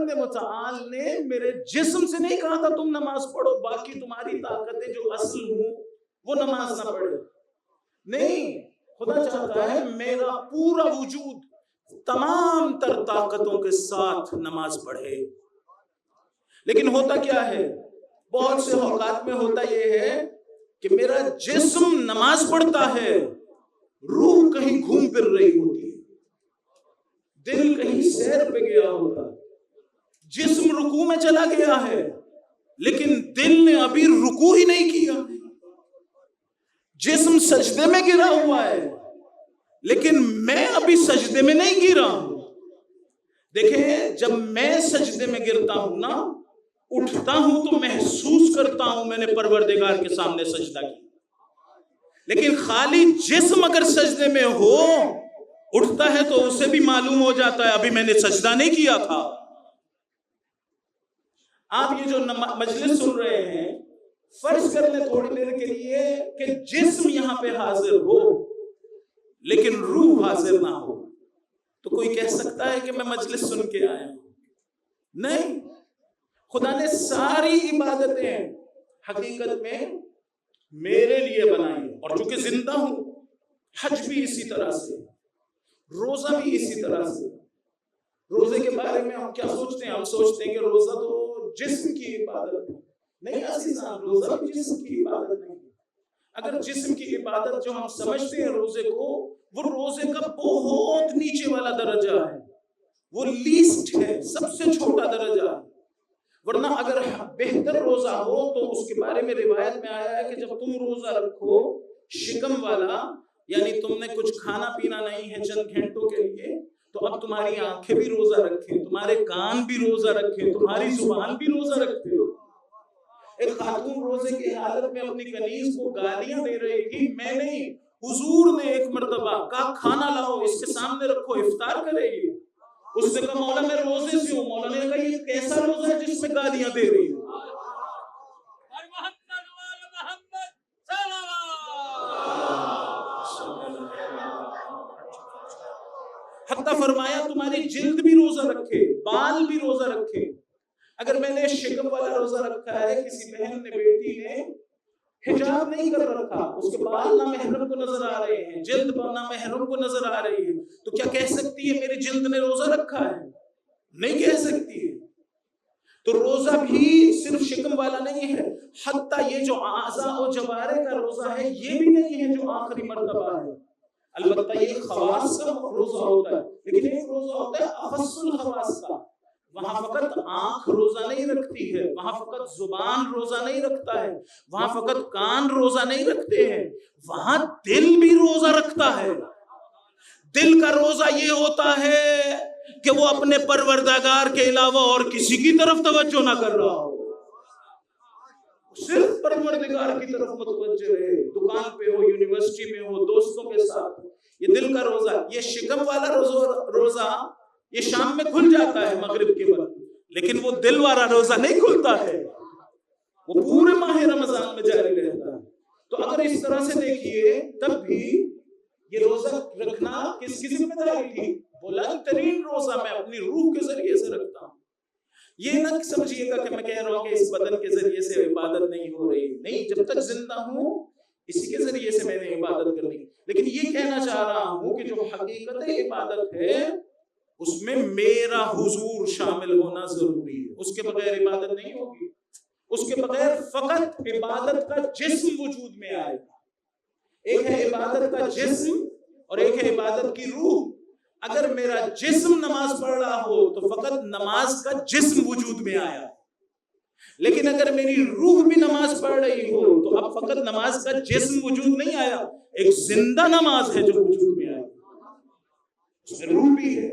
خداوند متعال نے میرے جسم سے نہیں کہا تھا تم نماز پڑھو، باقی تمہاری طاقتیں جو اصل ہوں وہ نماز نہ پڑھے. نہیں، خدا چاہتا ہے میرا پورا وجود تمام تر طاقتوں کے ساتھ نماز پڑھے. لیکن ہوتا کیا ہے، بہت سے اوقات میں ہوتا یہ ہے کہ میرا جسم نماز پڑھتا ہے، روح کہیں گھوم پھر رہی ہوتی ہے، دل کہیں سیر پہ گیا ہوتا ہے، جسم رکوع میں چلا گیا ہے لیکن دل نے ابھی رکوع ہی نہیں کیا. جسم سجدے میں گرا ہوا ہے لیکن میں ابھی سجدے میں نہیں گرا ہوں. دیکھیں، جب میں سجدے میں گرتا ہوں نا، اٹھتا ہوں تو محسوس کرتا ہوں میں نے پروردگار کے سامنے سجدہ کیا. لیکن خالی جسم اگر سجدے میں ہو، اٹھتا ہے تو اسے بھی معلوم ہو جاتا ہے ابھی میں نے سجدہ نہیں کیا تھا. آپ یہ جو مجلس سن رہے ہیں، فرض کر لیں تھوڑی دیر کے لیے کہ جسم یہاں پہ حاضر ہو لیکن روح حاضر نہ ہو، تو کوئی کہہ سکتا ہے کہ میں مجلس سن کے آیا ہوں؟ نہیں. خدا نے ساری عبادتیں حقیقت میں میرے لیے بنائی، اور چونکہ زندہ ہوں، حج بھی اسی طرح سے، روزہ بھی اسی طرح سے. روزے کے بارے میں ہم کیا سوچتے ہیں؟ ہم سوچتے ہیں کہ روزہ تو جسم کی عبادت ہے. نہیں عزیزان، روزہ بھی جسم کی عبادت نہیں. اگر جسم کی عبادت جو ہم سمجھتے ہیں روزے کو، وہ روزے کا بہت نیچے والا درجہ ہے، وہ لیسٹ ہے، سب سے چھوٹا درجہ ہے. ورنہ اگر بہتر روزہ ہو تو اس کے بارے میں روایت میں آیا ہے کہ جب تم روزہ رکھو شکم والا، یعنی تم نے کچھ کھانا پینا نہیں ہے چند گھنٹوں کے لیے، تو اب تمہاری آنکھیں بھی روزہ رکھیں، تمہارے کان بھی روزہ رکھیں، تمہاری زبان بھی روزہ رکھتے ہو. ایک خاتون روزے کی حالت میں اپنی کنیز کو گالیاں دے رہی تھی، میں نہیں، حضور نے ایک مرتبہ کہا کھانا لاؤ، اس کے سامنے رکھو، افطار کرے گی. اس نے کہا مولا میں روزے سے ہوں. مولا نے کہا یہ کیسا روزہ ہے جس میں گالیاں دے رہی ہوں؟ حتیٰ فرمایا تمہاری جلد بھی روزہ رکھے، بال بھی روزہ رکھے. اگر میں نے شکم والا روزہ رکھا ہے، کسی بہن نے، بیٹی نے حجاب نہیں کر رکھا، اس کے بال نامحرم کو نظر آ رہے ہیں، جلد نامحرم کو نظر آ رہی ہے، تو کیا کہہ سکتی ہے میری جلد نے روزہ رکھا ہے؟ نہیں کہہ سکتی ہے. تو روزہ بھی صرف شکم والا نہیں ہے، حتیٰ یہ جو اعضاء و جوارح کا روزہ ہے یہ بھی نہیں ہے جو آخری مرتبہ ہے. البتہ یہ خواص کا روزہ ہوتا ہے، لیکن ایک روزہ ہوتا ہے اخص الخواص کا. وہاں فقط آنکھ روزہ نہیں رکھتی ہے، وہاں فقط زبان روزہ نہیں رکھتا ہے، وہاں فقط کان روزہ نہیں رکھتے ہیں، وہاں دل بھی روزہ رکھتا ہے. دل کا روزہ یہ ہوتا ہے کہ وہ اپنے پروردگار کے علاوہ اور کسی کی طرف توجہ نہ کر رہا ہو، صرف پروردگار کی طرف متوجہ رہے. دکان پہ ہو، یونیورسٹی میں ہو، دوستوں کے ساتھ، یہ دل کا روزہ. یہ شکم والا روزہ یہ شام میں کھل جاتا ہے مغرب کے وقت، لیکن وہ دل والا روزہ نہیں کھلتا ہے، وہ پورے ماہ رمضان میں جاری رہتا ہے. تو اگر اس طرح سے دیکھیے تب بھی یہ روزہ رکھنا کس کی ذمہ داری تھی؟ بلند ترین روزہ میں اپنی روح کے ذریعے سے رکھتا ہوں. یہ نہ سمجھیے گا کہ میں کہہ رہا ہوں کہ اس بدن کے ذریعے سے عبادت نہیں ہو رہی. نہیں، جب تک زندہ ہوں اسی کے ذریعے سے میں نے عبادت کرنی. لیکن یہ کہنا چاہ رہا ہوں کہ جو حقیقت عبادت ہے اس میں میرا حضور شامل ہونا ضروری ہے. اس کے بغیر عبادت نہیں ہوگی. اس کے بغیر فقط عبادت کا جسم وجود میں آئے گا. ایک ہے عبادت کا جسم اور ایک ہے عبادت کی روح. اگر میرا جسم نماز پڑھ رہا ہو تو فقط نماز کا جسم وجود میں آیا، لیکن اگر میری روح بھی نماز پڑھ رہی ہو تو اب فقط نماز کا جسم وجود نہیں آیا، ایک زندہ نماز ہے جو وجود میں آئی، اس میں روح بھی ہے.